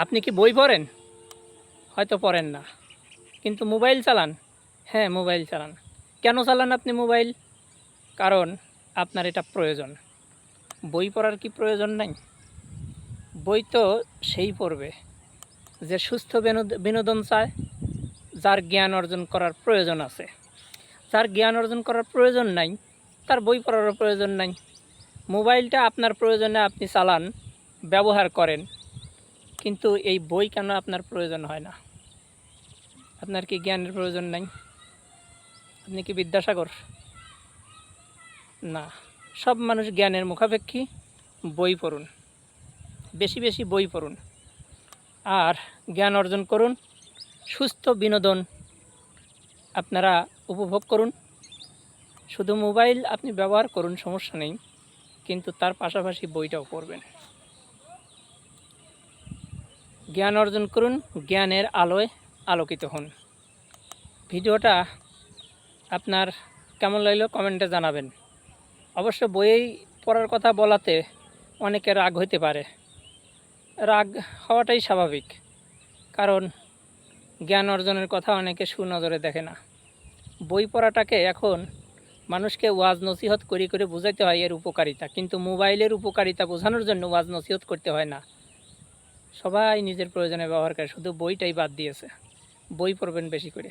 আপনি কি বই পড়েন? হয়তো পড়েন না, কিন্তু মোবাইল চালান? হ্যাঁ, মোবাইল চালান। কেন চালান আপনি মোবাইল? কারণ আপনার এটা প্রয়োজন। বই পড়ার কি প্রয়োজন নাই? বই তো সেই পড়বে যে সুস্থ বিনোদন চায়, যার জ্ঞান অর্জন করার প্রয়োজন আছে। যার জ্ঞান অর্জন করার প্রয়োজন নাই, তার বই পড়ারও প্রয়োজন নাই। মোবাইলটা আপনার প্রয়োজনে আপনি চালান, ব্যবহার করেন, কিন্তু এই বই কেন আপনার প্রয়োজন হয় না? আপনার কি জ্ঞানের প্রয়োজন নাই? আপনি কি বিদ্যাসাগর? না। সব মানুষ জ্ঞানের মুখাপেক্ষী। বই পড়ুন, বেশি বেশি বই পড়ুন, আর জ্ঞান অর্জন করুন। সুস্থ বিনোদন আপনারা উপভোগ করুন। শুধু মোবাইল আপনি ব্যবহার করুন, সমস্যা নেই, কিন্তু তার পাশাপাশি বইটাও পড়বেন। জ্ঞান অর্জন করুন, জ্ঞানের আলোয় আলোকিত হন। ভিডিওটা আপনার কেমন লাগলো কমেন্টে জানাবেন। অবশ্য বই পড়ার কথা বলাতে অনেকের রাগ হইতে পারে। রাগ হওয়াটাই স্বাভাবিক, কারণ জ্ঞান অর্জনের কথা অনেকে সুনজরে দেখে না। বই পড়াটাকে এখন মানুষকে ওয়াজ নসিহত করে করে বোঝাইতে হয় এর উপকারিতা, কিন্তু মোবাইলের উপকারিতা বোঝানোর জন্য ওয়াজ নসিহত করতে হয় না। সবাই নিজের প্রয়োজনে ব্যবহার করে, শুধু বইটাই বাদ দিয়েছে। বই পড়বেন বেশি করে।